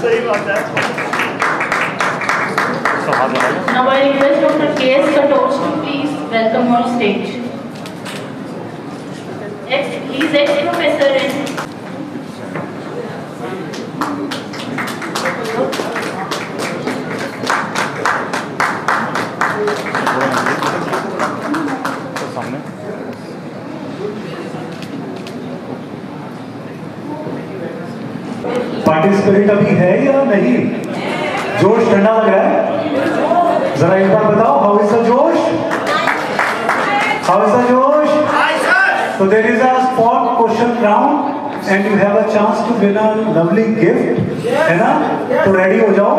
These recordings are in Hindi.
सही बात है। Now I request Dr. K.S. Katoch to please welcome on stage. He is ex-professor in participate अभी है या नहीं? जोश ठंडा लग रहा है? जरा एक बार बताओ, हाउ इज द जोश? हाउ इज द जोश? So there is a sport question round and you have a chance to win a lovely gift, है ना? तो रेडी हो जाओ,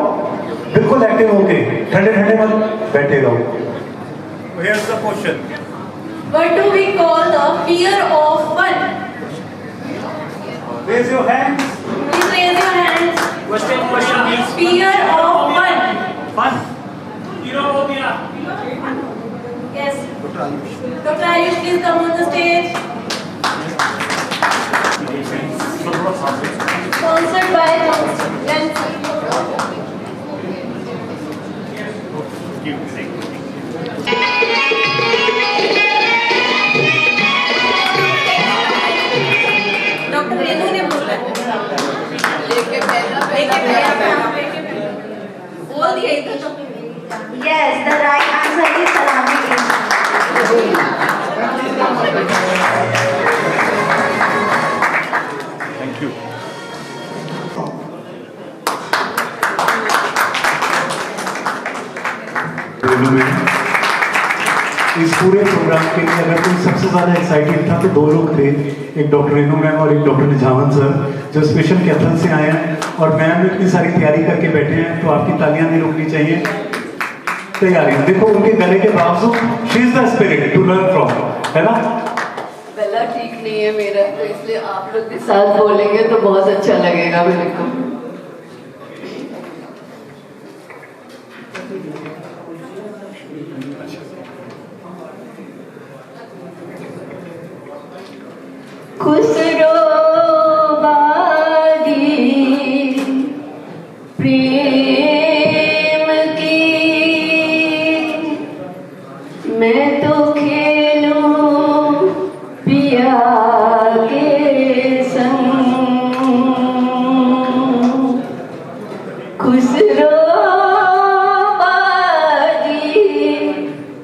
बिल्कुल एक्टिव होके, ठंडे ठंडे मत बैठे रहो। Here's the question. What do we call the fear of fun? Raise your hands. Please raise your hands. Question please. Fear of fun. Fun. Hero हो गया. Yes. Dr. Ayush, please come on the stage. Sponsored by Johnson. Doctor Renu ने बोला बोल दिया इधर तो Yes, the right answer is salami. Thank you. इस पूरे प्रोग्राम के लिए अगर कोई सबसे ज़्यादा एक्साइटेड था तो दो लोग थे, एक डॉक्टर रेनू मैम और एक डॉक्टर निझावन सर, जो स्पेशल कैथल से आए हैं और मैम इतनी सारी तैयारी करके बैठे हैं, तो आपकी तालियां नहीं रुकनी चाहिए। तैयारी देखो उनके गले के बावजूद, she is the spirit to learn from, है ना? गला ठीक नहीं है मेरा, तो इसलिए आप लोग भी साथ बोलेंगे तो बहुत अच्छा लगेगा मेरे को। खुसरो बादी प्रेम की मैं तो खेलूं पिया के संग। खुसरो बादी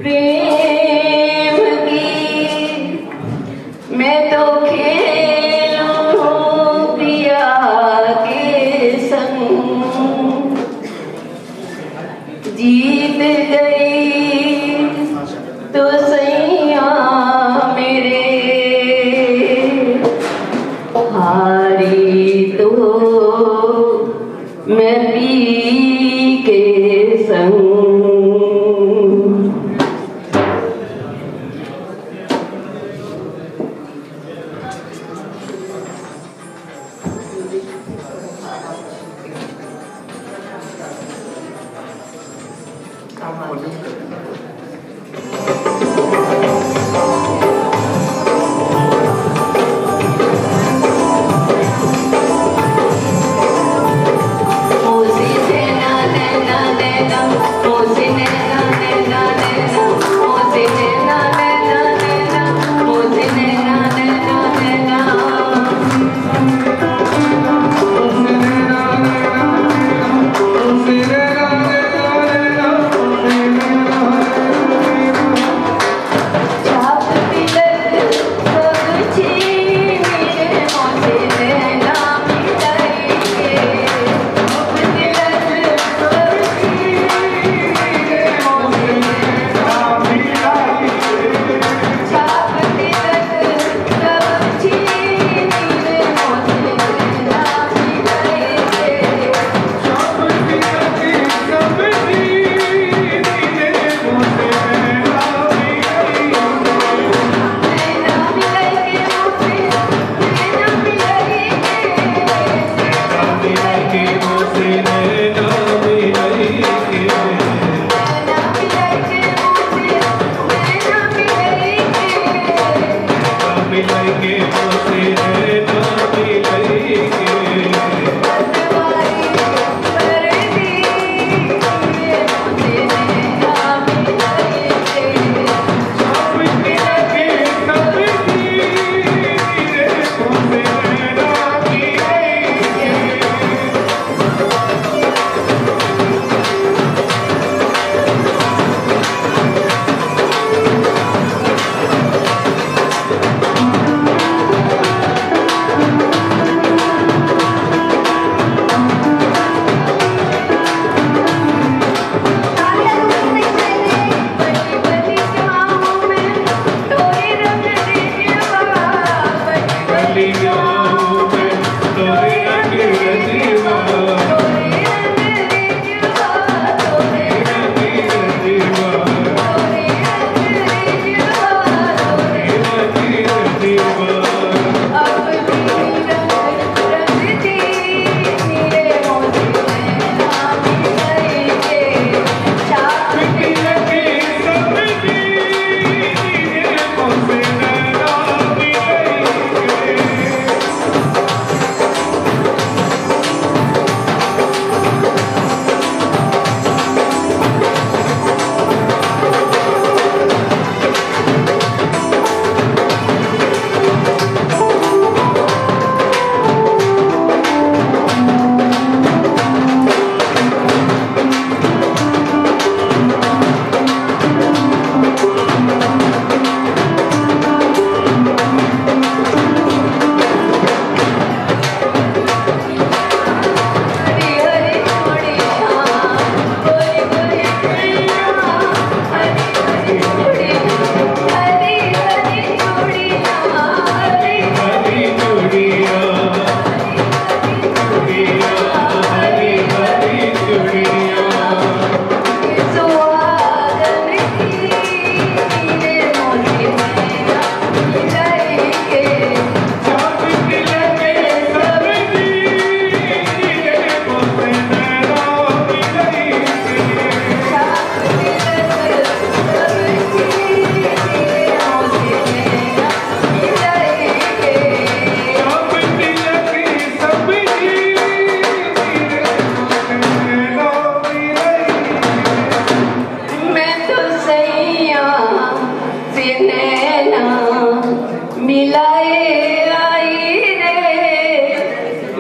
प्रेम की मैं तो जीत गई तो सैया मेरे, हारी तो मैं पी के संग।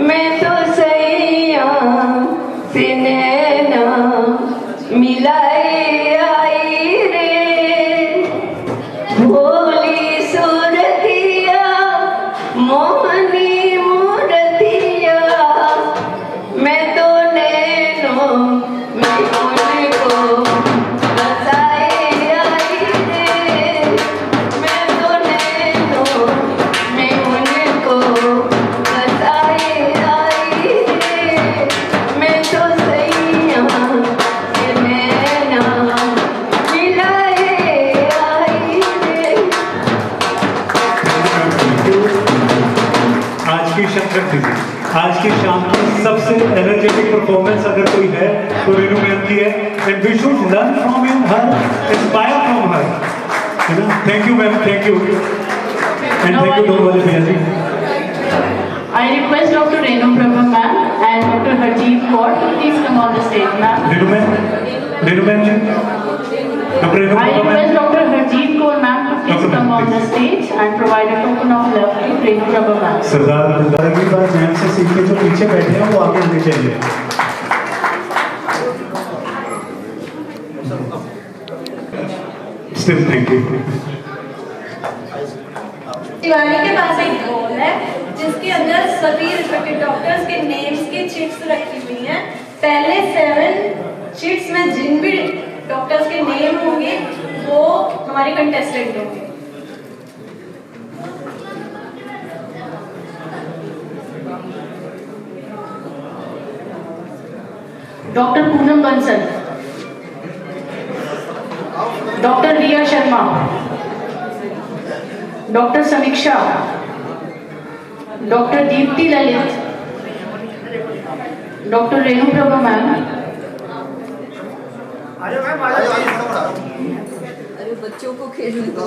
मैं तो सैया से नैना मिलाए आई रे, भोली सूरतिया मोहनी मूरतिया, मैं तो नैनों में उनको बसाए आई रे, मैं तो नैनों में उनको बसाए आई रे, मैं तो सैया से नैना मिलाए आई रे। आज की शंकर दीदी, आज की शाम की सबसे एनर्जेटिक परफॉर्मेंस अगर कोई है तो रेनू मैम की है, and we should learn from her, inspire from her, है ना। Thank you ma'am, thank you, and thank you don't worry भैया जी। I request Dr. Renu Prabha ma'am and Dr. Harjeet Kaur to please come on the stage, ma'am. Renu ma'am ji, doctor Renu I मैम। request Dr. Harjeet Kaur ma'am to please come on the stage and provide a token of love to Renu Prabha ma'am. सरदार अगली बार मैम से सीख के जो पीछे बैठे हैं वो आगे आने चाहिए। Still thank you. शिवानी के पास एक बॉल है जिसके अंदर सभी रिस्पेक्टेड डॉक्टर्स के नेम्स की चिट्स रखी हुई हैं। पहले 7 चिट्स में जिन भी डॉक्टर्स के नेम होंगे वो हमारे कंटेस्टेंट होंगे। Dr. Poonam Bansal, Dr. Riya Sharma, Dr. Samiksha, Dr. Deepti Lalit, Dr. Renu Prabha ma'am, अरे बच्चों को खेलने दो।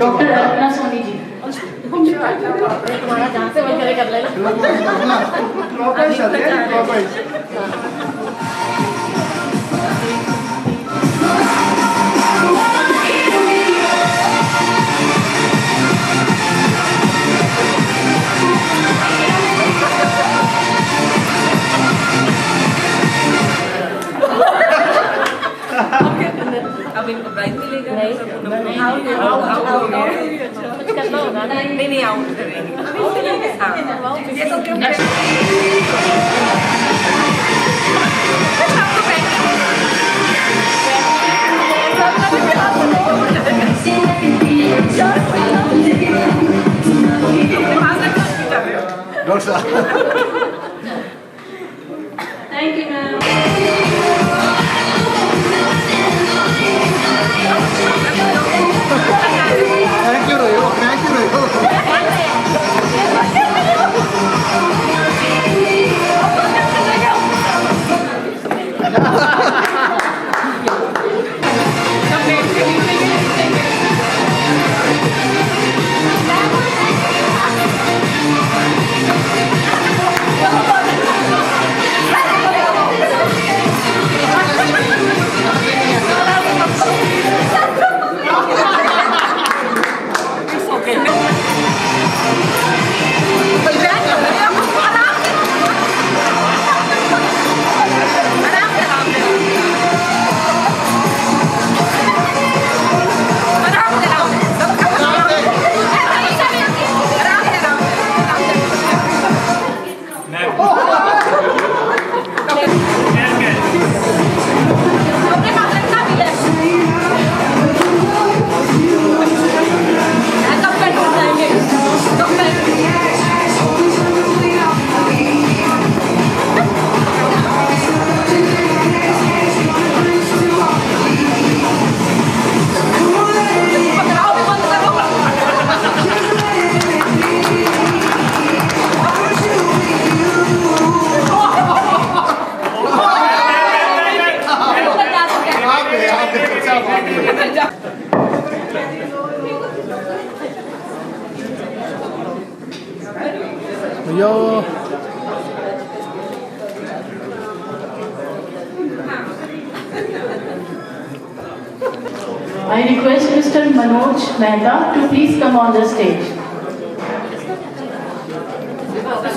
Dr. Arpana Soni ji. तुम्हारा जहाँ से मन करे कर अब इनको प्राइज मिलेगा नहीं कुछ करना होगा नहीं आउट करेंगे हाँ ये तो क्यों thank you ma'am. Yo. I request Mr. Manoj Mehta to please come on the stage.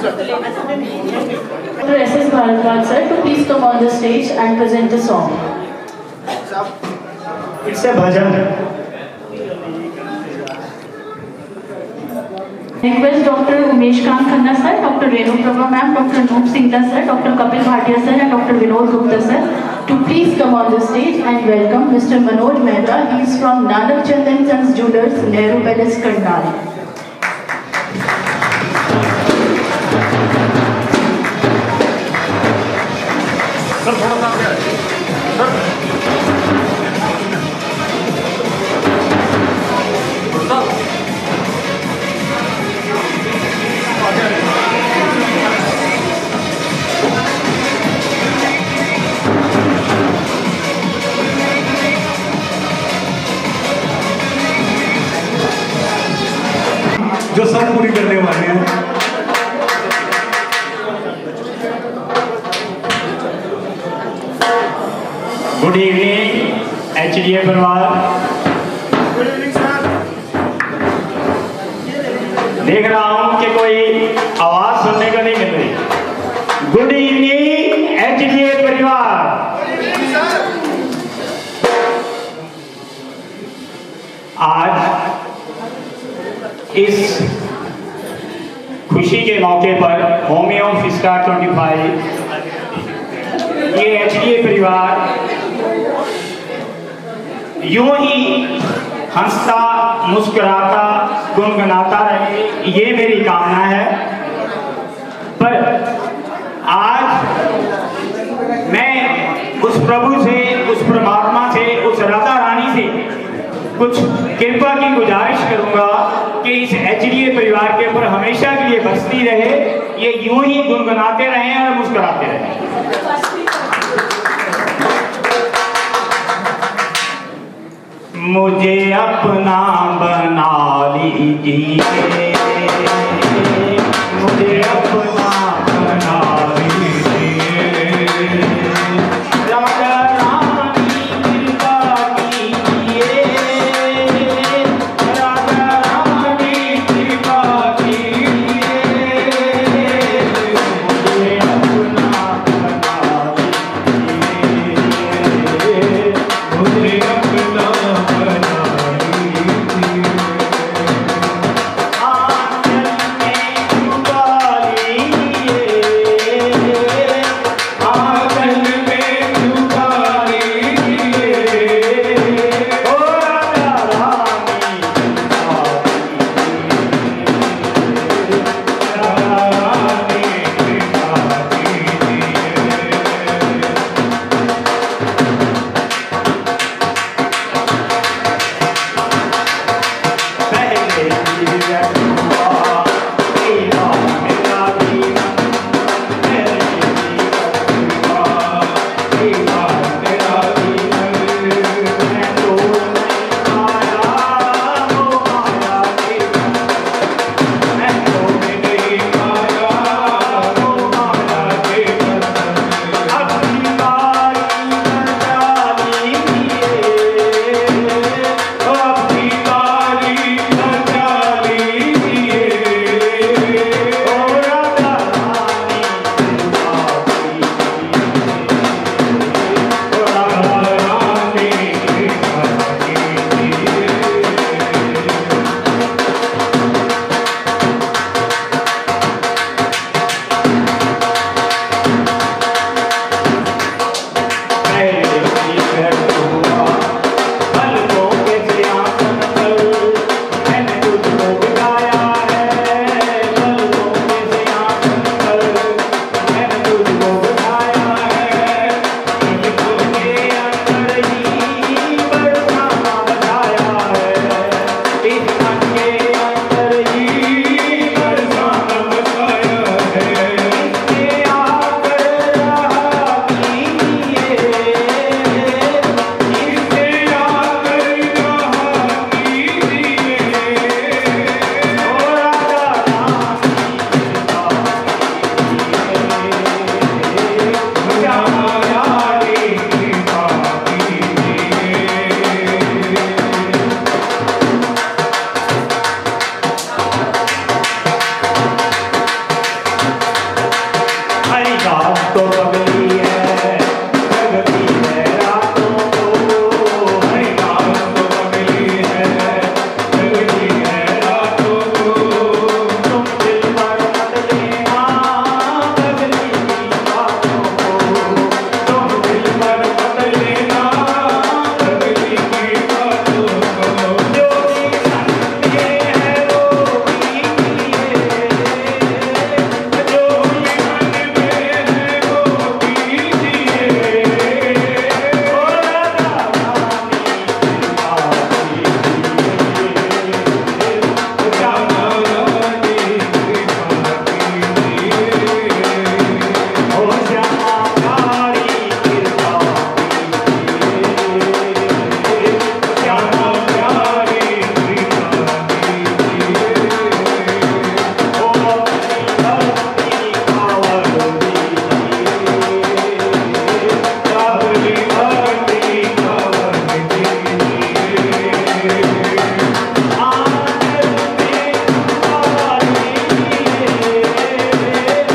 Dr. S.S. Bharadwaj sir to please come on the stage and present the song. It's a bhajan. Request Dr. Umesh Kant Khanna sir, Dr. Renu Prabha ma'am, Dr. Noop Singla sir, Dr. Kapil Bhatia sir and Dr. Vinod Gupta sir to please come on the stage and welcome Mr. Manoj Mehta. He is from Nanak Chand and Sons Jewellers, Nehru Palace, Karnal. Sir थोड़ा सा आगे आइए। सर थोड़ा सा आगे आइए। जो सब पूरी करने वाले हैं। गुड इवनिंग HDA परिवार। देख रहा हूं कि कोई आवाज सुनने को नहीं मिल रही। गुड इवनिंग HDA परिवार। आज इस खुशी के मौके पर होमियो फिस्का 25 ये HDA परिवार यूं ही हंसता मुस्कुराता गुनगुनाता रहे, ये मेरी कामना है। पर आज मैं उस प्रभु से, उस परमात्मा से, उस राधा रानी से कुछ कृपा की गुजारिश करूंगा कि इस HDA परिवार के ऊपर हमेशा के लिए बरसती रहे, ये यूं ही गुनगुनाते रहें और मुस्कुराते रहें। मुझे अपना बना लीजिए, मुझे अपना बना लीजिए, राधा रानी कृपा कीजिए, राधा रानी कृपा कीजिए, मुझे अपना बना लीजिए, मुझे अपना बना लीजिए। तो बगली है जगती है रातों को, हरे राम तो बगली है जगती है रातों को, तुम दिल पर मत लेना बगली की बातों को, तुम दिल पर मत लेना बगली की बातों को, जो भी संगे है वो भी किए, जो भी मन में है वो भी जिए, ओ राधा रानी कृपा कीजिए, राधा रानी कृपा कीजिए, ओ श्यामा प्यारी कृपा कीजिए, श्यामा प्यारी कृपा कीजिए, ओ अपनी भक्ति कावड़ दीजिए, अपनी भक्ति कावड़ दीजिए, आंचल में छुपा लीजिए,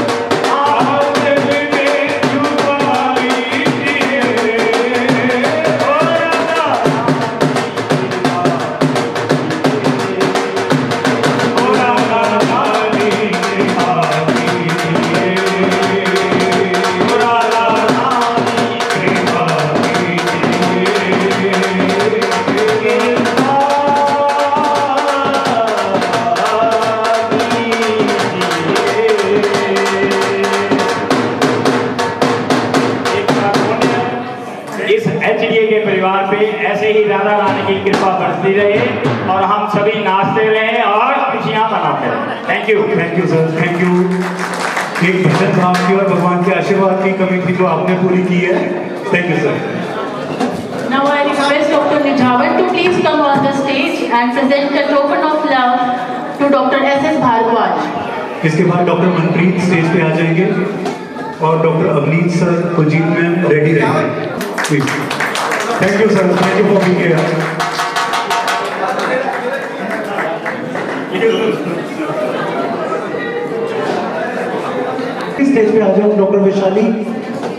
आंचल में छुपा लीजिए, ओ राधा ओ राधा रानी कृपा कीजिए, ओ राधा रानी कृपा कीजिए। इस HDA के परिवार पे ऐसे ही राधा रानी की कृपा बरसती रहे और हम सभी नाचते रहे और खुशियां मनाते रहे। Thank you sir, thank you. एक भजन भाव की और भगवान के आशीर्वाद की कमी थी जो आपने पूरी की है। Thank you sir. Now I request Dr. Nijhawan to please come on the stage and present a token of love to Dr. S.S. Bhardwaj. इसके बाद डॉक्टर मनप्रीत स्टेज पे आ जाएंगे और doctor Avneet sir, Kuljeet ma'am ready रहेंगे। Please. Thank you sir, thank you for being here. Stage पे आ जाओ doctor Vaishali,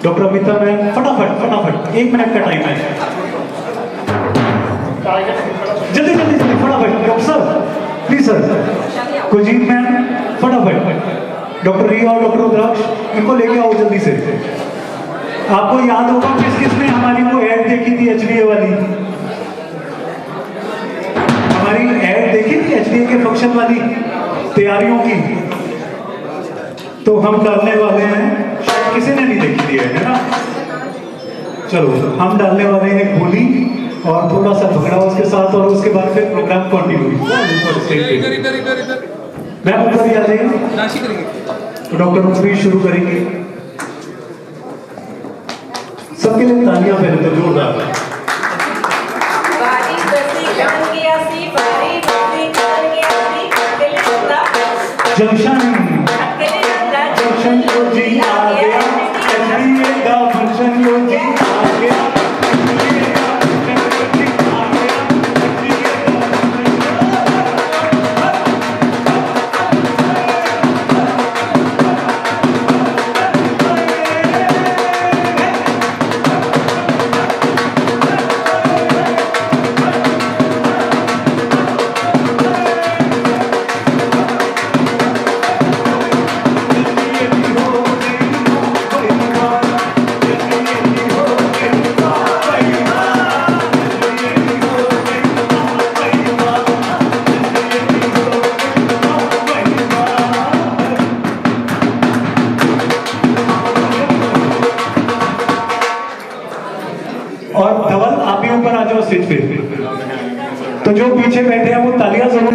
doctor Amita ma'am, फटाफट फटाफट 1 मिनट का टाइम है। जल्दी जल्दी जल्दी फटाफट। Doctor sir please sir, Kuljeet ma'am फटाफट, डॉक्टर रिया और डॉक्टर रुद्राक्ष इनको लेके आओ जल्दी से। आपको याद होगा किस किसने हमारी वो ऐड देखी थी HDA वाली, हमारी ऐड देखी थी HDA के फंक्शन वाली तैयारियों की, तो हम डालने वाले हैं, शायद किसी ने नहीं देखी थी है ना। चलो हम डालने वाले हैं होली और थोड़ा सा भंगड़ा उसके साथ, और उसके बाद फिर प्रोग्राम कंटिन्यू। मैं ऊपर ही आ जाएंगे तो डॉक्टर मनप्रीत शुरू करेंगे। सबके लिए तालियां पहले तो जोरदार। बारी बसी कन की आसी, बारी बसी कन की आसी, अकेले बंदा, जंक्शन अकेले बंदा, जंक्शन को जी आ गया, HDA का फंक्शन को जी आ गया, HDA का फंक्शन को जी आ गया, HDA का और धवल आप भी ऊपर आ जाओ स्टेज पे। तो जो पीछे बैठे हैं वो तालियां जरूर।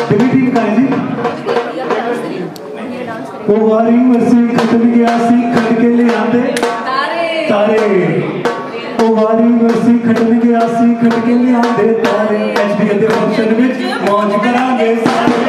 टीम का है जी। ओ वारी मसी खटन गया सी खट के ले आंदे तारे, ओ वारी मसी खटन गया सी खट के ले आंदे तारे, HDA दे फंक्शन विच मौज करांगे सारे।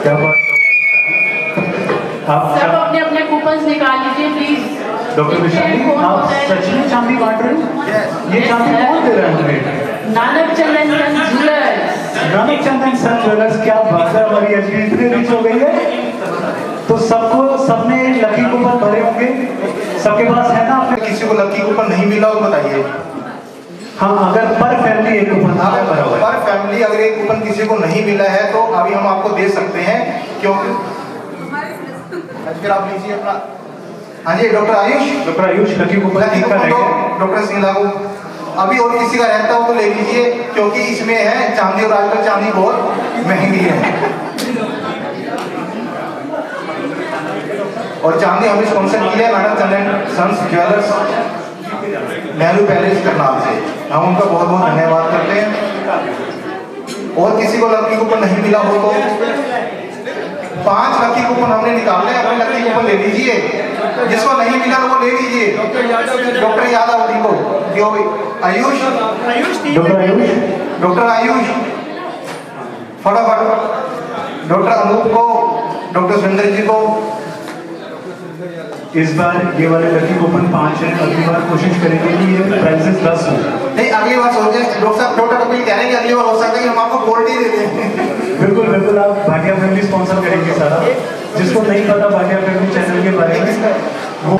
क्या बात। आप सब अपने अपने कूपन्स निकाल लीजिए प्लीज। डॉक्टर विशाली, आप सच में चांदी बांट रहे हो? ये चांदी कौन दे रहा है हमें? नानक चंदन ज्वेलर्स। नानक चंदन सन ज्वेलर्स, क्या बात है, हमारी एचपी इतनी रिच हो गई है। तो सबने लकी कूपन भरे होंगे, सबके पास है ना? आपने किसी को लकी कूपन नहीं मिला हो बताइए। हाँ, अगर पर फैमिली एक कूपन भरा हुआ है। पर फैमिली अगर एक कूपन किसी को नहीं मिला है तो अभी हम आपको दे सकते हैं, क्योंकि फिर आप लीजिए अपना। हाँ जी, doctor Ayush lucky coupon doctor Singh लागू। अभी और किसी का रहता हो तो ले लीजिए, क्योंकि इसमें है चांदी, और आजकल चांदी बहुत महंगी है। और चांदी हमें स्पॉन्सर किया है Nanak Chandan sons jewellers, Nehru palace Karnal से। हम उनका बहुत बहुत धन्यवाद करते हैं। और किसी को लकी कूपन नहीं मिला हो तो 5 लकी कूपन हमने निकाले, अपने लकी कूपन ले लीजिए। जिसको नहीं मिला वो ले लीजिए। डॉक्टर यादव जी को, जो आयुष डॉक्टर आयुष फटाफट, डॉक्टर अनूप को, डॉक्टर सुरेंद्र जी को। इस बार ये वाले लकी कूपन 5 हैं, अगली बार कोशिश करेंगे कि ये प्राइसेस 10 हो। नहीं, अगली बार सोचे डॉक्टर कपिल कह रहे हैं कि अगली बार हो सकता है कि हम आपको गोल्ड ही दे दें। बिल्कुल, आप भाटिया फैमिली स्पॉन्सर करेंगे सारा। जिसको नहीं पता भाटिया फैमिली चैनल के बारे में, वो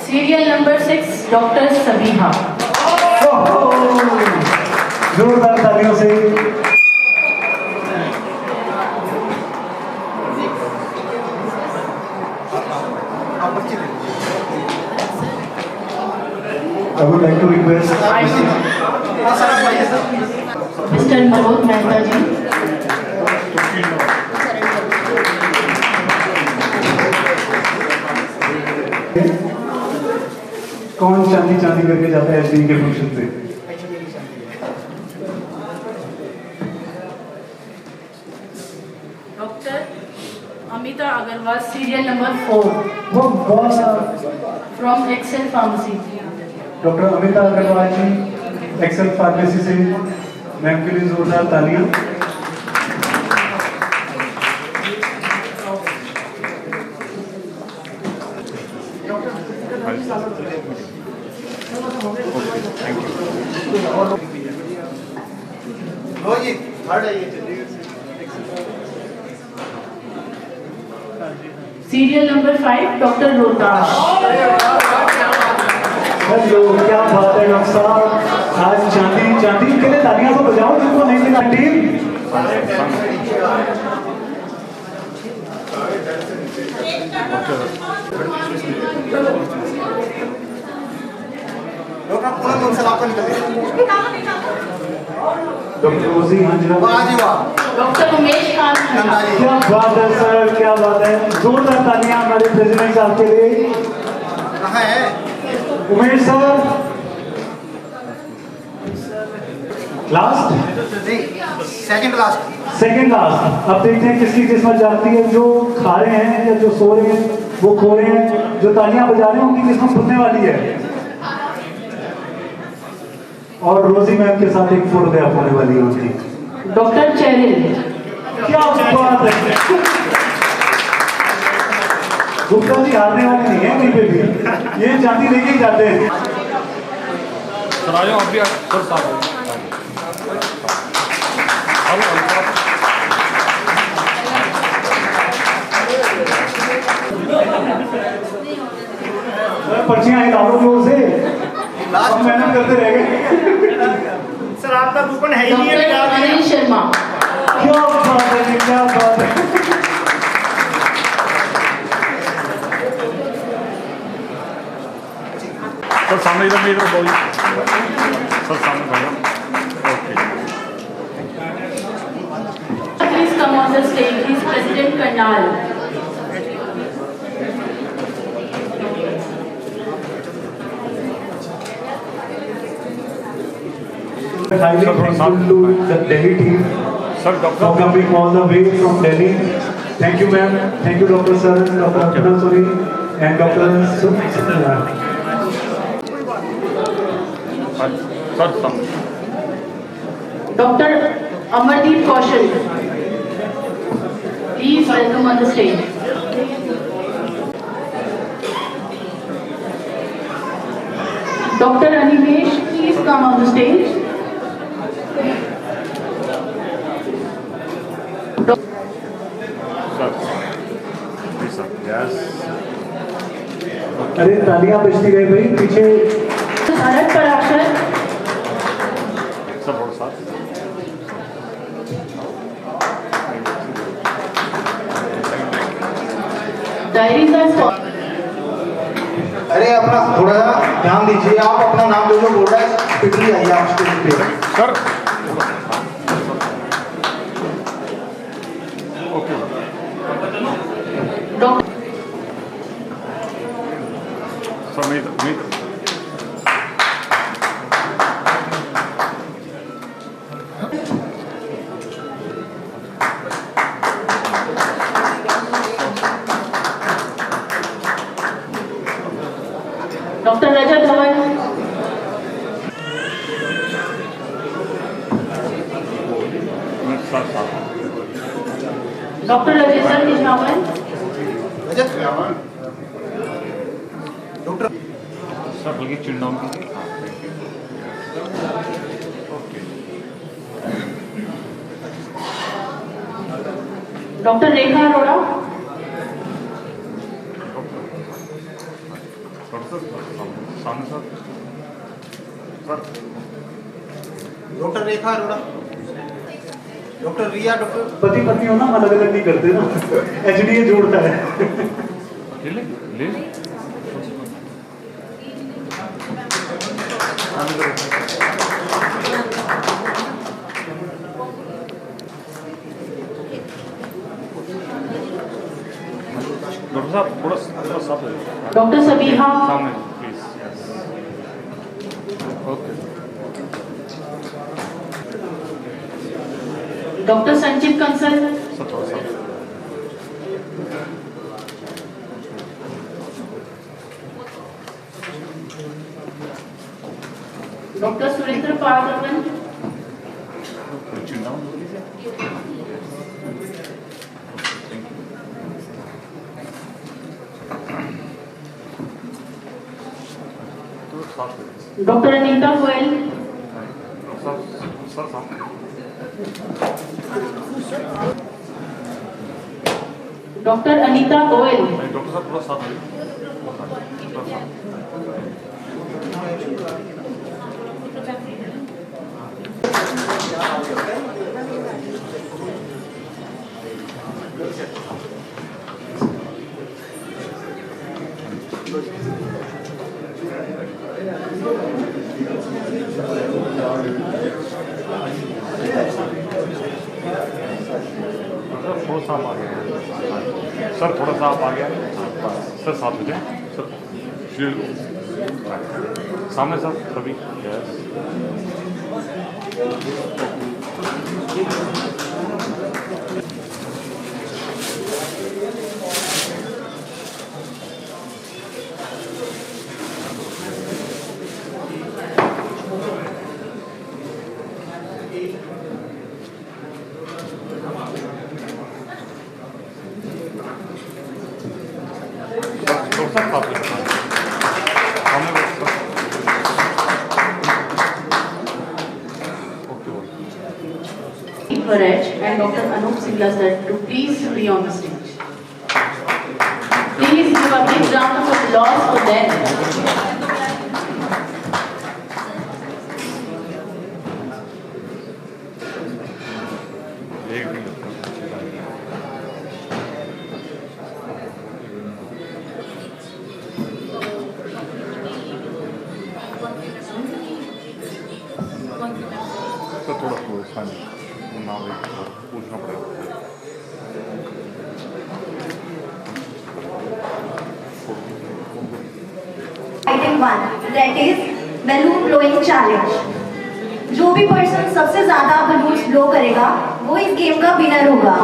सीरियल नंबर 6 डॉक्टर सबीहा। जोरदार तालियों से। I would like to request mister Manoj Mehta ji. कौन चांदी करके जाता है एचडी के फंक्शन पे? Doctor Amita Agarwal, serial number 4 from Excel pharmacy. Doctor Amita Agarwal ji Excel pharmacy से, मैम के लिए जोरदार तालियां। Serial number 5 doctor Rohtash. Hello, क्या बात है डॉक्टर साहब, आज चांदी के लिए तालियां तो बजाओ जिनको नहीं मिला। टीम डॉक्टर रोजी हांजरा, डॉक्टर उमेश खान खन्ना। क्या बात है सर, क्या बात है, जोरदार तालियां हमारे प्रेसिडेंट साहब के लिए। कहाँ है Umesh sir? Last second last. अब देखते हैं किसकी किस्मत जाती है। जो खा रहे हैं या जो सो रहे हैं वो खो रहे हैं, जो तालियां बजा रहे हैं उनकी किस्मत खुलने वाली है। और रोजी मैम के साथ एक फोटोग्राफ होने वाली है उनकी। Doctor Cheryl. क्या बात है, गुप्ता जी हारने वाले नहीं है कहीं पे भी, ये चांदी लेके ही जाते हैं। पर्चियां हिलाओ जोर से, हम मेहनत करते रह गए। सर आपका कूपन है ही नहीं है। डॉक्टर अनिल शर्मा। क्या बात है, क्या बात है। सर सामने इधर मेरे को बोलिए सर, सामने भैया। Please come on the stage. He is President Karnal. Highly thankful to the Delhi team sir for coming all the way from Delhi Thank you, ma'am. Thank you, Dr. Sir, Dr. Archana Suri, and Dr. Dr. Amardeep Kaushal, please welcome on the stage. Dr. Animesh, please come on the stage. अरे तालियां बजती गई भाई पीछे। Bharat Parashar, diaries R. अरे अपना थोड़ा सा ध्यान दीजिए, आप अपना नाम जो बोल रहा है स्पीडली आइए आप स्टेज पे। Sir doctor doctor Rajat Dhawan, doctor Rajendra Nijhawan, doctor sir बल्कि चिंडाउन की doctor Rekha Arora, doctor Rekha Arora, doctor Riya, doctor पति पत्नी हो ना, अलग अलग नहीं करते ना, एचडीए जोड़ता है। ले डॉक्टर साहब थोड़ा साफ हो जाए। डॉक्टर सबीहा, सामने प्लीज। ओके डॉक्टर संचित कंसल, सर थोड़ा सा डॉक्टर सुरेंद्र पारगवन, चिंडाउन लीजिए। तो साफ हो जाए। डॉक्टर अनीता गोयल, सर साफ डॉक्टर अनीता गोयल, डॉक्टर साहब थोड़ा साफ थोड़ा साफ आ गया सर, थोड़ा साफ आ गया सर, साफ हो जाए सर। शील्ड सामने सर सभी and Dr. Anup Singla sir to please be on the stage. Please give a big round of applause for them. थोड़ा पूछना पड़ेगा। Item 1, that is balloon blowing challenge. जो भी पर्सन सबसे ज्यादा बलून्स ब्लो करेगा वो इस गेम का विनर होगा।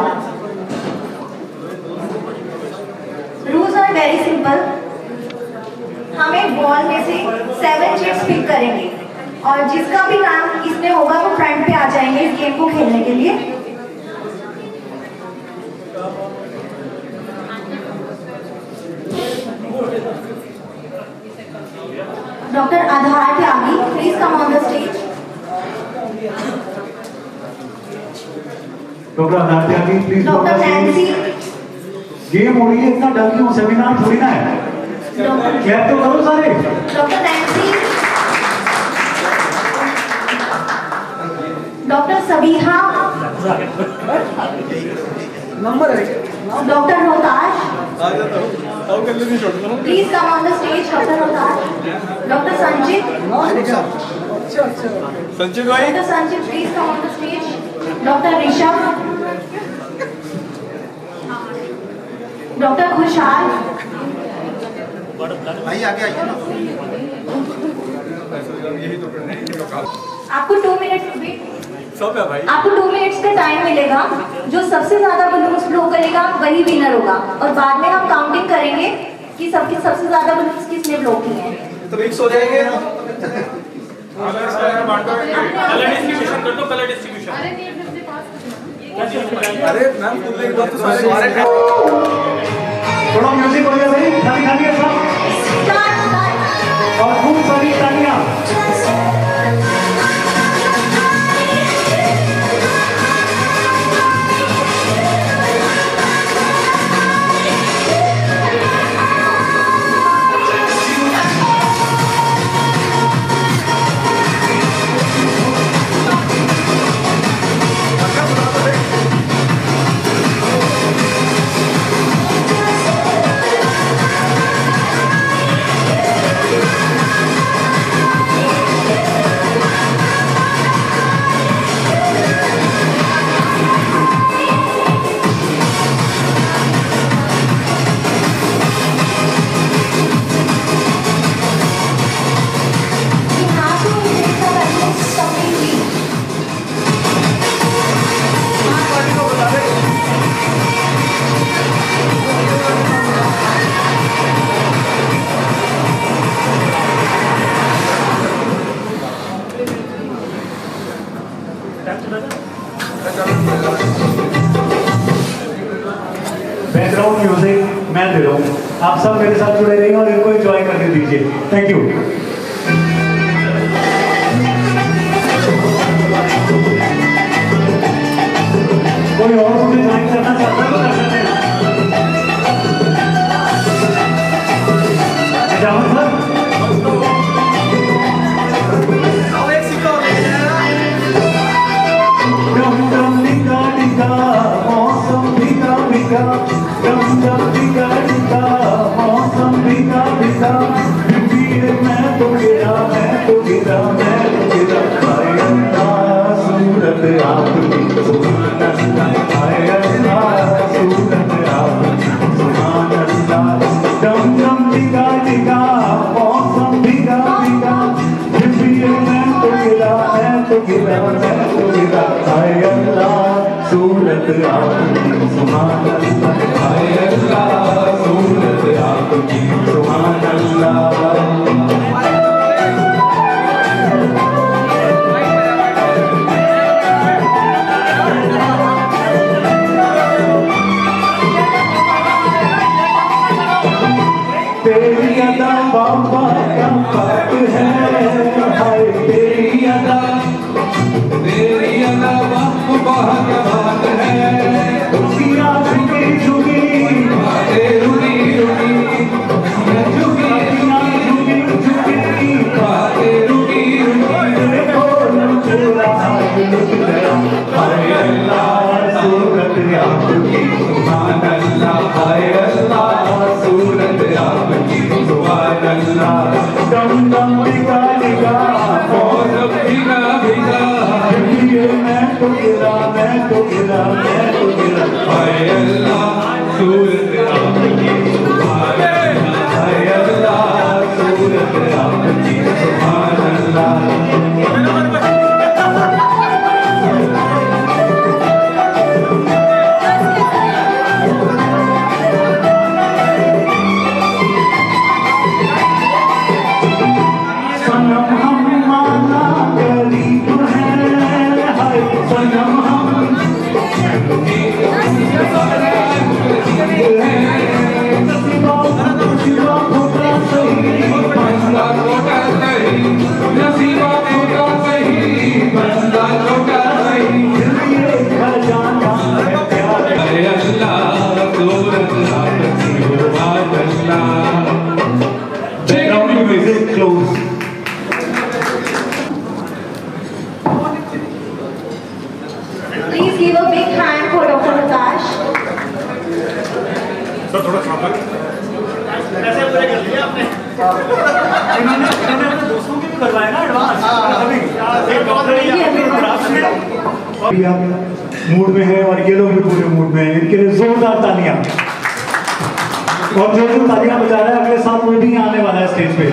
जिसका भी नाम इसमें होगा वो फ्रंट पे आ जाएंगे इस गेम को खेलने के लिए। Doctor Aadhaar Tyagi, please come on the stage. Doctor Aadhaar Tyagi, please. Doctor Nancy. Game हो रही है, इतना डर क्यों? सेमिनार थोड़ी ना है, क्या तो करो सारे। Doctor Nancy. Doctor Sabiha. Doctor Rohtash, please come on the stage. Doctor Rohtash. Doctor संचित। डॉक्टर संचित, please come on the stage. Doctor Rishabh. Doctor खुशहाल। आपको 2 मिनट आपको 2 मिनट्स का टाइम मिलेगा। जो सबसे ज्यादा बलून्स ब्लो करेगा वही विनर होगा, और बाद में हम काउंटिंग करेंगे कि सबसे ज्यादा बलून्स किसने ब्लो किए हैं। तो मिक्स हो जाएंगे। कलर डिस्ट्रीब्यूशन अरे मैम थोड़ा म्यूजिक हो गया भाई, खाली खाली है सब, और खूब सारी तालियां। बैकग्राउंड म्यूजिक मैं दे रहा हूँ, आप सब मेरे साथ जुड़े रहिए और इनको एंजॉय करने दीजिए। Thank you. कोई और मुझे ज्वाइन करना चाहता है तो कर सकते हैं। जावन सर, डम डम डिगा डिगा मौसम भीगा भीगा, डम डम डिगा डिगा मौसम भीगा भीगा, फिर मैं तो गिरा मैं तो गिरा मैं तो गिरा। हाय अल्लाह सूरत आपकी सुभान अल्लाह, हाय अल्लाह सूरत आपकी सुभान अल्लाह। डम डम डिगा डिगा मौसम भीगा भीगा, फिर मैं तो गिरा मैं तो गिरा मैं तो गिरा। हाय अल्लाह सूरत आपकी सुभान अल्लाह, हाय अल्लाह सूरत आपकी सुभान अल्लाह। तेरी अदा बाबा क्या बात है, हाय तेरी अदा बाबा क्या बात है। उसकी झुकी झुकी बातें रुकी रुकी, झुकी झुकी झुकी बातें रुकी रुकी, देखो चला लुट गया। हाय अल्लाह सूरत आपकी सुभान अल्लाह, हाय अल्लाह सूरत आपकी सुभान अल्लाह। डम डम डिगा डिगा मौसम भीगा भीगा, मैं तो गिरा मैं तो गिरा मैं तो गिरा। हाय अल्लाह सूरत आपकी सुभान अल्लाह, हाय अल्लाह सूरत आपकी सुभान अल्लाह। सर थोड़ा साथ में इन्होंने अपने दोस्तों के भी करवाए ना एडवांस। अभी आप मूड में है और ये लोग भी पूरे मूड में हैं, इनके लिए जोरदार तालियां। और जो तालियां बजा रहा है अगले साल वो भी आने वाला है स्टेज पे।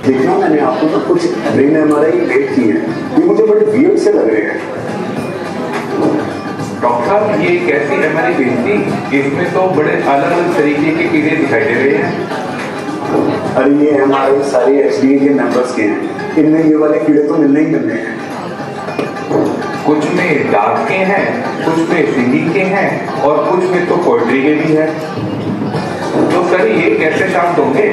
देखना मैंने आपको तो कुछ ब्रेन एमआरआई भेज की है, ये मुझे बड़े वियर्ड से लग रहे हैं। डॉक्टर साहब ये एक ऐसी एमआरआई भेज थी, इसमें तो बड़े अलग अलग तरीके के कीड़े दिखाई दे रहे हैं। अरे ये एमआरआई सारे एचडीए के मेंबर्स के हैं, इनमें ये वाले कीड़े तो मिलने ही मिलने हैं। कुछ में डाक के हैं, कुछ में सिंगिंग के हैं और कुछ में तो पोएट्री के भी है। तो सर ये कैसे शांत होंगे?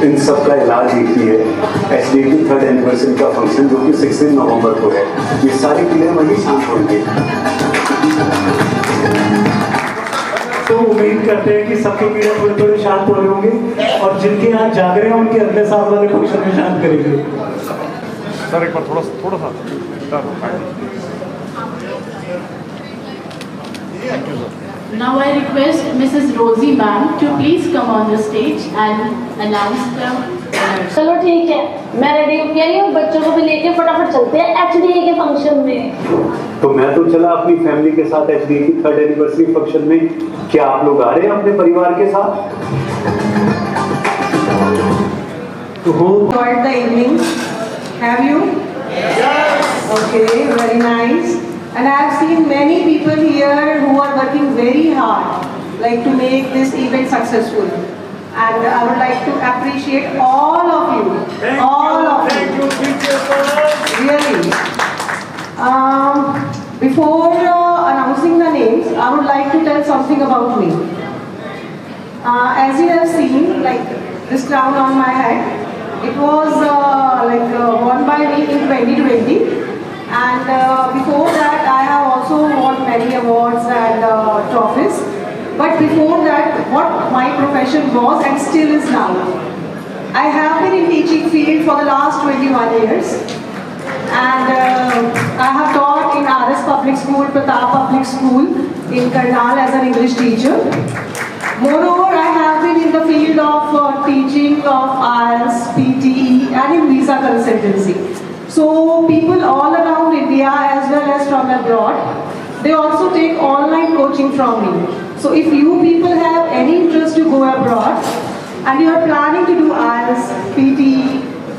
इन सब का इलाज एक ही है, एचडीए की 3rd एनिवर्सरी का फंक्शन जो कि 16 नवंबर को है। ये सारे कीड़े वहीं शांत होंगे। तो उम्मीद करते हैं कि सबके कीड़े थोड़े थोड़े शांत हो रहे होंगे और जिनके यहाँ जाग रहे हैं उनके अगले साल वाले फंक्शन में शांत करेंगे। सर एक बार थोड़ा सा Now I request Mrs. Rosie ma'am to please come on the stage and announce the winners. चलो ठीक है, मैं रेडी हो गई हूँ, बच्चों को भी लेके फटाफट चलते हैं एचडीए के फंक्शन में। तो मैं तो चला अपनी फैमिली के साथ एचडीए की 3rd एनिवर्सरी फंक्शन में। क्या आप लोग आ रहे हैं अपने परिवार के साथ? तो हो enjoyed the evening. Have you? Yes. Okay, very nice. And I have seen many people here who are working very hard, like to make this event successful. And I would like to appreciate all of you. Thank you. Really. Before announcing the names, I would like to tell something about me. As you have seen, like this crown on my head, it was won by me in 2020. And before that, I have also won many awards and trophies. But before that, what my profession was and still is now. I have been in teaching field for the last 21 years. And I have taught in RS Public School, Pratap Public School in Karnal as an English teacher. Moreover, I have been in the field of teaching of IELTS, PTE and in visa consultancy. So people all around India as well as from abroad, they also take online coaching from me. So if you people have any interest to go abroad and you are planning to do IELTS, PTE,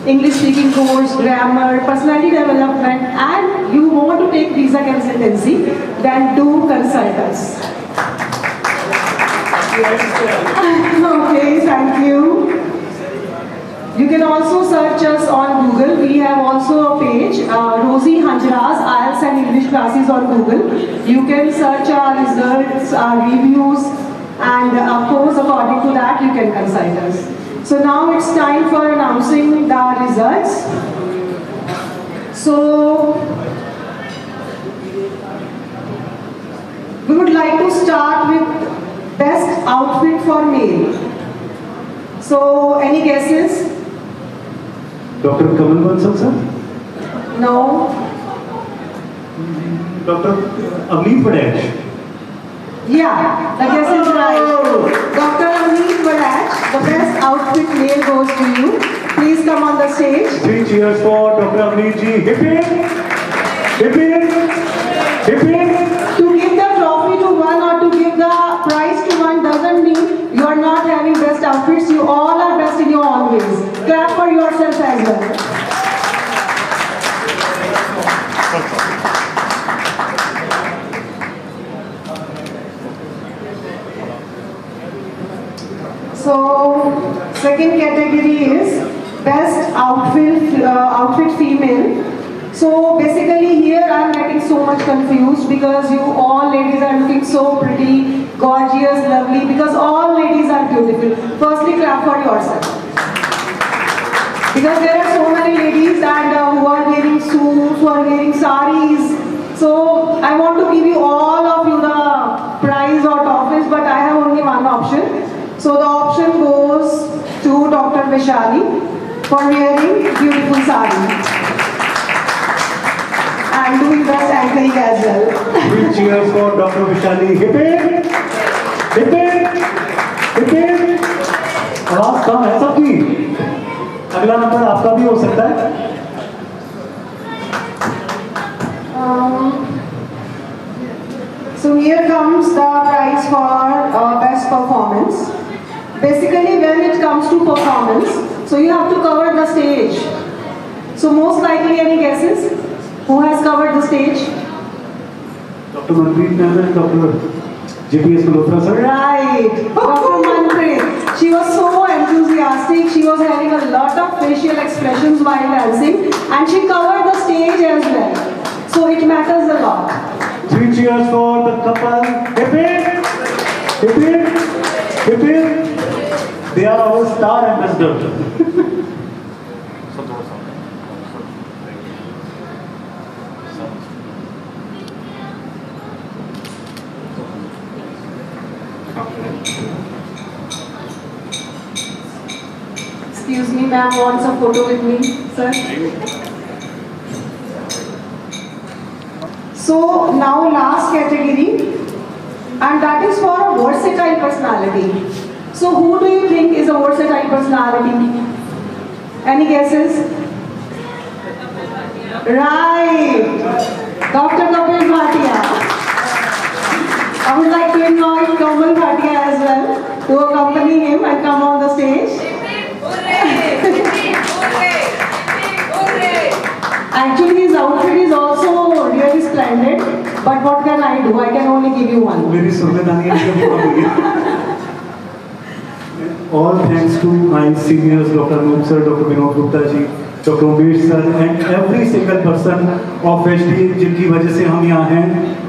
English speaking course, grammar, personality development, and you want to take visa consultancy, then do consult us. Okay, thank you. You can also search us on Google. We have also a page, Rosie Hanjras IELTS and English classes on Google. You can search our results, our reviews, and of course, according to that, you can consult us. So now it's time for announcing the results. So we would like to start with best outfit for male. So any guesses? Dr. Kamal Bansal sir? No. Dr. Amit Padaj? Yeah, the guess is right. Dr. Amit Padaj, the best outfit male goes to you. Please come on the stage. 3 cheers for Dr. Amit ji. Hip hip! Hip hip! Hip hip! To give the trophy to one or to give the prize to one doesn't mean you are not having best outfits. You all are best in your own ways. Clap for yourself as well. So, second category is best outfit female. So basically here I am getting so much confused because you all ladies are looking so pretty, gorgeous, lovely, because all ladies are beautiful. Firstly, clap for yourself. Because there are so many ladies and who are wearing suits, who are wearing saris. So I want to give you all of you the prize or trophies, but I have only one option. So the option goes to Dr. Vishali for wearing beautiful sari. And doing best anchoring as well. 3 cheers for Dr. Vishali. Hip hip! Hip hip! Hip hip! आवाज कम है सबकी. अगला नंबर आपका भी हो सकता है. So here comes the prize for best performance. Basically, when it comes to performance, so you have to cover the stage. So most likely, any guesses? Who has covered the stage? Dr. Manpreet ma'am and Dr. JPS Malhotra sir. Right, Dr. Manpreet. She was so enthusiastic. She was having a lot of facial expressions while dancing, and she covered the stage as well. So it matters a lot. 3 cheers for the couple. Hip hip! Hip hip! Hip hip! They are our star ambassador. Excuse me, ma'am wants a photo with me, sir. So now last category, and that is for a versatile personality. So who do you think is a versatile personality? Any guesses? Right, Dr. Kapil Bhatia. I would like to invite Kamal Bhatia as well to accompany him and come on the stage. Actually, his outfit is also really splendid. But what can I do? I can only give you one. मेरी सुर्गदानी All thanks to my seniors, Dr. Noop sir, Dr. Vinod Gupta ji, Dr. Umesh sir, and every single person of HD जिनकी वजह से हम यहाँ हैं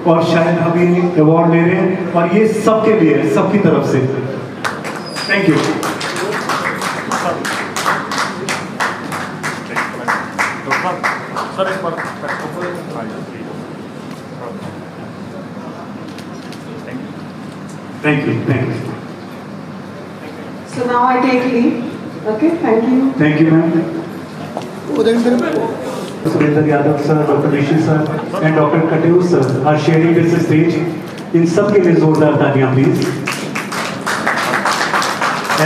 और शायद अभी अवार्ड ले रहे हैं और ये सबके लिए सबकी तरफ से thank you. Thank you. Thank you. So now I take leave. Okay, thank you. Thank you, ma'am. Surinder Yadav sir, Dr. Rishi sir, and Dr. Katyur sir are sharing this stage. इन सब के लिए जोरदार तालियां प्लीज.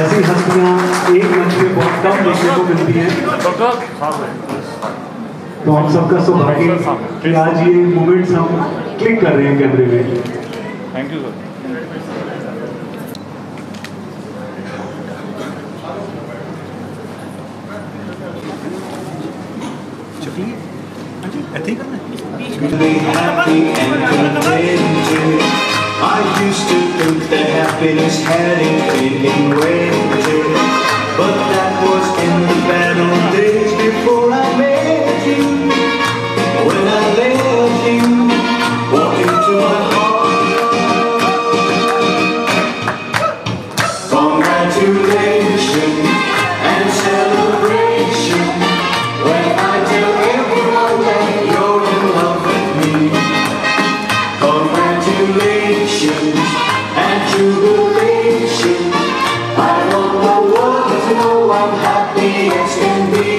ऐसी हस्तियां एक मंच पे बहुत कम देखने को मिलती हैं. तो हम सबका सौभाग्य कि आज ये मोमेंट्स हम क्लिक कर रहे हैं कैमरे में. Thank you sir. I used to think that happiness had been invented, but that was in the bad old days before I met you. When I left you, walked into my heart. Congratulations and celebration when I tell everyone that you're in love with me. Congratulations and jubilation. I want the world to know I'm happy as can be.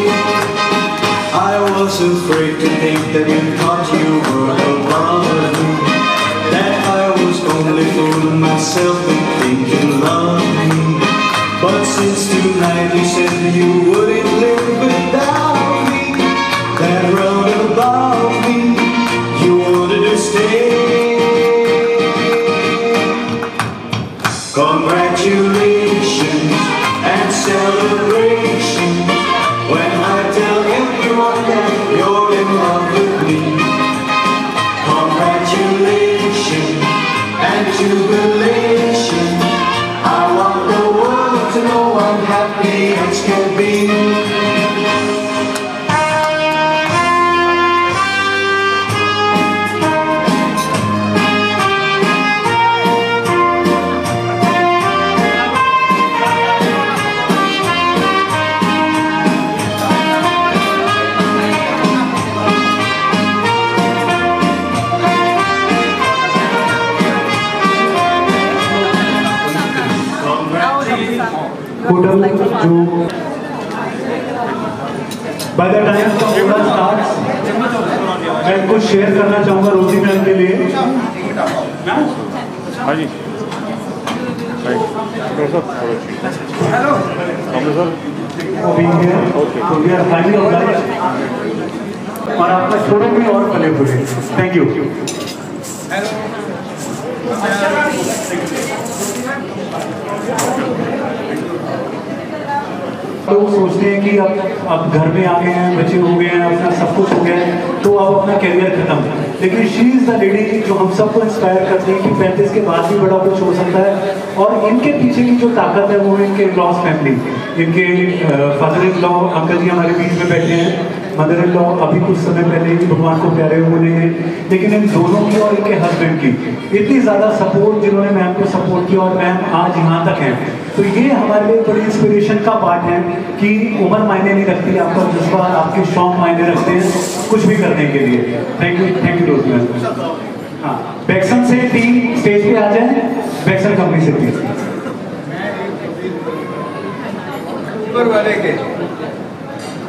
I was afraid to think that you thought you were above me, that I was only fooling myself and thinking love me. But since tonight you said you wouldn't live without me, that round about me you wanted to stay. Congratulations and celebration when I tell everyone that you're in love with me. Congratulations and jubilation. I want the world to know I'm happy as can be. Hotel जो बाय द टाइम का पूरा स्टार्ट, मैं कुछ शेयर करना चाहूँगा रोजी मैम के लिए। हाँ जी हेलो सर और आपका शोरूम भी और फले फूले। Thank you. लोग सोचते हैं कि अब घर में आ गए हैं, बच्चे हो गए हैं, अपना सब कुछ हो गया है, तो अब अपना कैरियर खत्म। लेकिन शी इज़ द लेडी जो हम सबको इंस्पायर करती है कि 35 के बाद भी बड़ा कुछ हो सकता है। और इनके पीछे की जो ताकत है वो इनके लॉस फैमिली, इनके फादर इन लॉ अंकल जी हमारे बीच में बैठे हैं, मदर इन लॉ अभी कुछ समय पहले ही भगवान को प्यारे हुए हैं, लेकिन इन दोनों की और इनके हस्बैंड की इतनी ज़्यादा सपोर्ट, जिन्होंने मैम को सपोर्ट किया और मैम आज यहाँ तक हैं। तो ये हमारे लिए बड़ी इंस्पिरेशन का पार्ट है कि उम्र मायने नहीं रखती, आपका जज्बा, आपके शौक मायने रखते हैं कुछ भी करने के लिए। Thank you Rose ma'am. हाँ, बैक्सन से टीम स्टेज पे आ जाए, बैक्सन कंपनी से प्लीज। ऊपर वाले के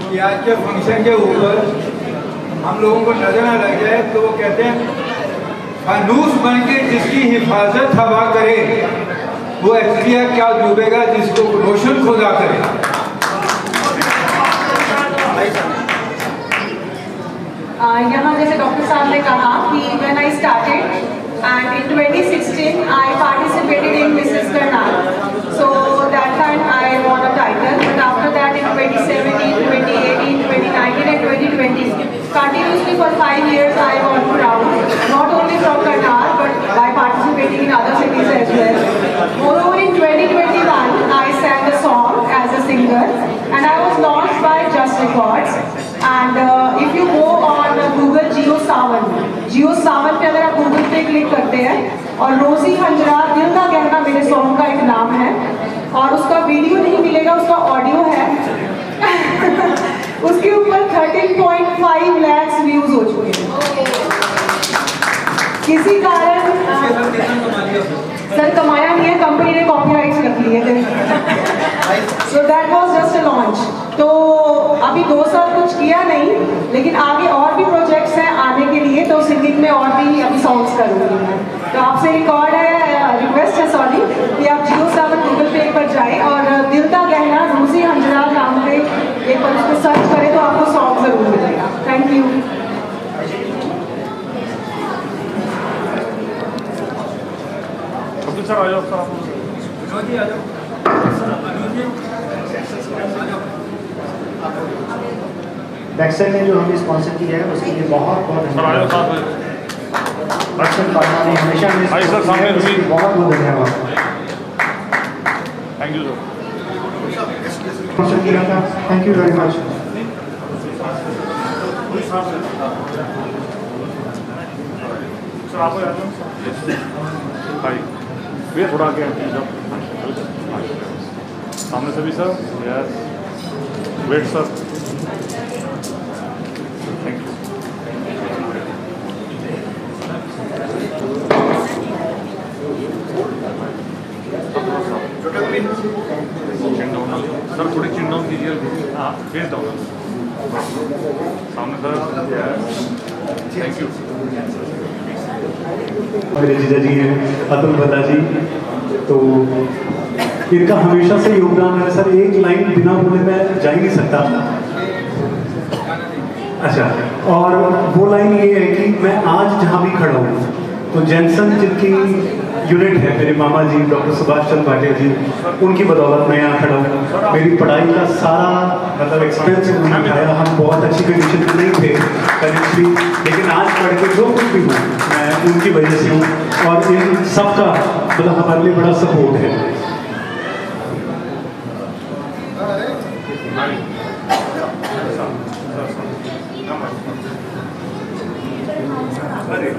कि आज के फंक्शन के ऊपर हम लोगों को नजर ना लग जाए, तो वो कहते हैं फानूस बन के जिसकी हिफाजत हवा करे, वो एक्चुअली क्या डूबेगा जिसको रोशन खुदा करे। यहाँ जैसे डॉक्टर साहब ने कहा कि when I started and in 2016 I participated in Mrs Karnal, so that time I von a title, but after that in 2017, 2018, 2019 and 2020 continuously for 5 years I won crown, not only from Karnal but by participating in other cities as well. Moreover, in 2021 I sang a song as a singer and I was launched by Just Records. And if you go on Google Jio Sawan पे अगर आप गूगल पे क्लिक करते हैं और रोजी हंजरा दिल का कहना मेरे सॉन्ग का एक नाम है, और उसका वीडियो नहीं मिलेगा, उसका ऑडियो है उसके ऊपर 13.5 लाख व्यूज हो चुके हैं। किसी कारण सर कमाया नहीं है, कंपनी ने कॉपीराइट्स रख लिए थे। So that was just a launch. तो अभी 2 साल कुछ किया नहीं, लेकिन आगे और भी प्रोजेक्ट्स हैं आने के लिए, तो सिंगिंग में और भी अभी सॉन्ग्स करूँगी मैं। तो आपसे रिक्वेस्ट है सॉरी कि आप जियो सावन गूगल पे एक बार जाएं और दिल का गहना रोजी हंजरा नाम पे एक बार उसको सर्च करें तो आपको सॉन्ग जरूर मिलेगा। Thank you. सर आ जाओ सर, आप विनोद जी आ जाओ। बैक्सन ने जो हमें स्पॉन्सर किया है उसके लिए बहुत बहुत धन्यवाद। बैक्सन फार्मा ने हमेशा हमें स्पॉन्सर किया है, उसके लिए बहुत बहुत धन्यवाद। Thank you sir. स्पॉन्सर किया था, thank you very much. Sir आपको याद है भाई भैया थोड़ा आगे सामने से भी sir. Yes wait sir. Thank you. Sir थोड़ी चिन डाउन कीजिए। हाँ फेस डाउन सामने सर। Thank you. मेरे जीजा जी हैं अतुल बता जी, तो इनका हमेशा से योगदान है सर। एक लाइन बिना बोले मैं जा ही नहीं सकता। अच्छा, और वो लाइन ये है कि मैं आज जहाँ भी खड़ा हूँ तो जैनसन जिनकी यूनिट है, मेरे मामा जी डॉक्टर सुभाष चंद्र भाटिया जी, उनकी बदौलत मैं यहाँ खड़ा हूँ। मेरी पढ़ाई का सारा मतलब एक्सपेंस उन्होंने उठाया। हम बहुत अच्छी कंडीशन में नहीं थे करेंटली, लेकिन आज पढ़ के जो कुछ भी हूँ मैं उनकी वजह से हूँ, और इन सबका मतलब हमारे लिए बड़ा सपोर्ट है। अरे